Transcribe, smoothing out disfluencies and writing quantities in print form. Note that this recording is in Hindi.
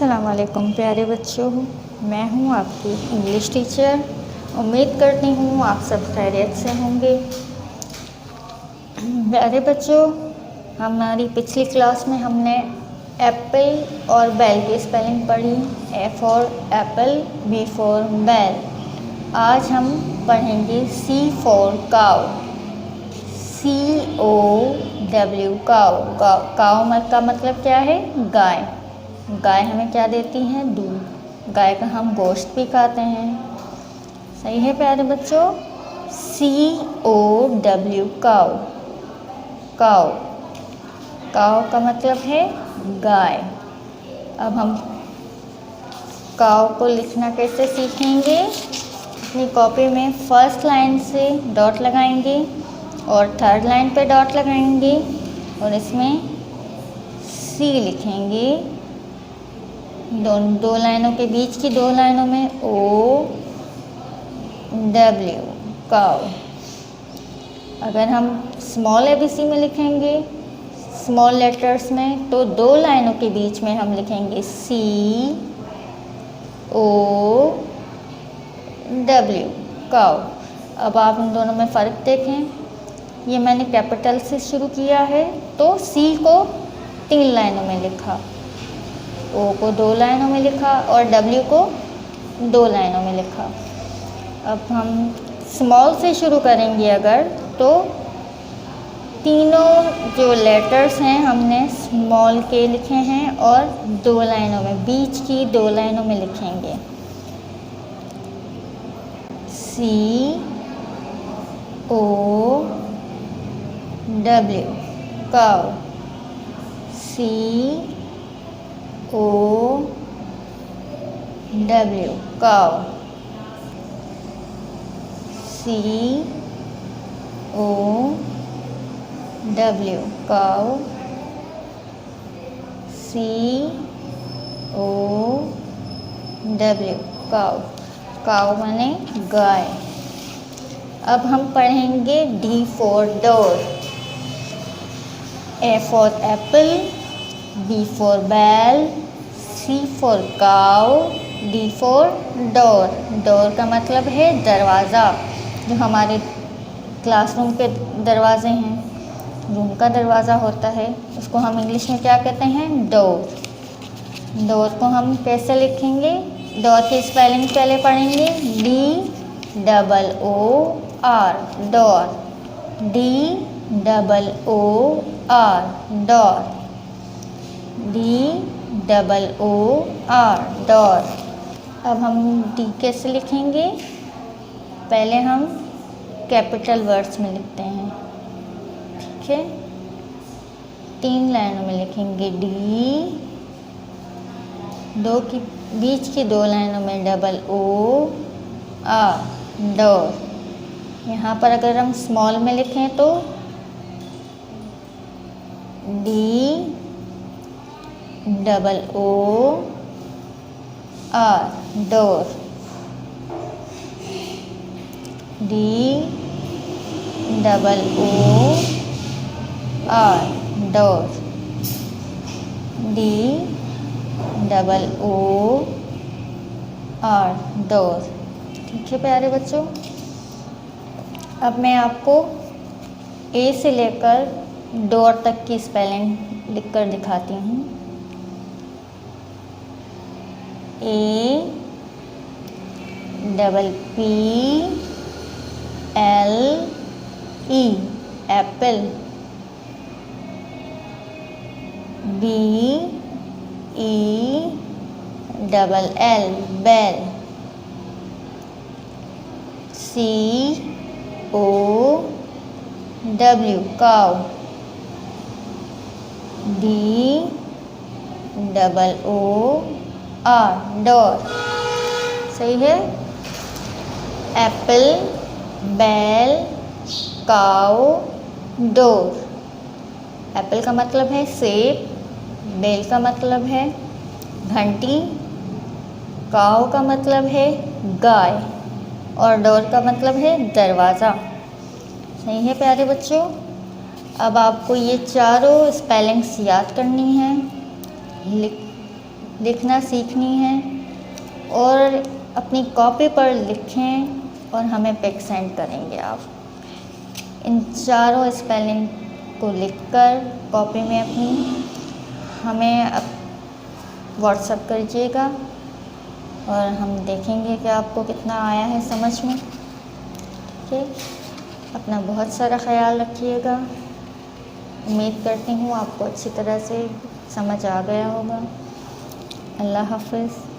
अस्सलाम वालेकुम प्यारे बच्चों, मैं हूँ आपकी इंग्लिश टीचर। उम्मीद करती हूँ आप सब खैरियत से होंगे। प्यारे बच्चों, हमारी पिछली क्लास में हमने एप्पल और बेल की स्पेलिंग पढ़ी। A for apple, B for bell. आज हम पढ़ेंगे C for cow, COW cow. Cow का मतलब क्या है? गाय। गाय हमें क्या देती है? दूध। गाय का हम गोश्त भी खाते हैं। सही है प्यारे बच्चों। COW cow. काउ काउ का मतलब है गाय। अब हम काउ को लिखना कैसे सीखेंगे? अपनी कॉपी में फर्स्ट लाइन से डॉट लगाएंगे और थर्ड लाइन पे डॉट लगाएंगे और इसमें सी लिखेंगे। दो लाइनों के बीच की दो लाइनों में OW काउ। अगर हम स्मॉल ABC में लिखेंगे, स्मॉल लेटर्स में, तो दो लाइनों के बीच में हम लिखेंगे COW काउ। अब आप इन दोनों में फ़र्क देखें। ये मैंने कैपिटल से शुरू किया है तो C को 3 लाइनों में लिखा, O को 2 लाइनों में लिखा और W को 2 लाइनों में लिखा। अब हम स्मॉल से शुरू करेंगे अगर, तो तीनों जो लेटर्स हैं हमने स्मॉल के लिखे हैं और 2 लाइनों में, बीच की 2 लाइनों में लिखेंगे। COW cow. COW cow. COW cow. COW cow. Cow माने गाय। अब हम पढ़ेंगे D for door. A for apple, B for bell, C for cow, D for door. Door का मतलब है दरवाज़ा। जो हमारे क्लासरूम के दरवाजे हैं, रूम का दरवाज़ा होता है, उसको हम इंग्लिश में क्या कहते हैं? डोर। डोर को हम कैसे लिखेंगे? डोर की स्पेलिंग पहले पढ़ेंगे। DOOR door. DOOR door. DOOR door. अब हम D कैसे लिखेंगे? पहले हम कैपिटल वर्ड्स में लिखते हैं, ठीक है? 3 लाइनों में लिखेंगे D, बीच की 2 लाइनों में OOR डोर। यहाँ पर अगर हम स्मॉल में लिखें तो DOOR door. DOOR door. DOOR door. ठीक है प्यारे बच्चों। अब मैं आपको A से लेकर डोर तक की स्पेलिंग लिखकर दिखाती हूँ। APPLE apple. BELL bell. COW cow. DOOR door. सही है। Apple, bell, cow, door. Apple का मतलब है सेब, बेल का मतलब है घंटी, काउ का मतलब है गाय और डोर का मतलब है दरवाज़ा। सही है प्यारे बच्चों। अब आपको ये चारों स्पेलिंग्स याद करनी है। लिखना सीखनी है और अपनी कॉपी पर लिखें और हमें पिक सेंड करेंगे आप। इन चारों स्पेलिंग को लिखकर कॉपी में अपनी हमें व्हाट्सएप करिएगा और हम देखेंगे कि आपको कितना आया है समझ में। ठीक, अपना बहुत सारा ख्याल रखिएगा। उम्मीद करती हूँ आपको अच्छी तरह से समझ आ गया होगा। अल्लाह हाफ़िज़।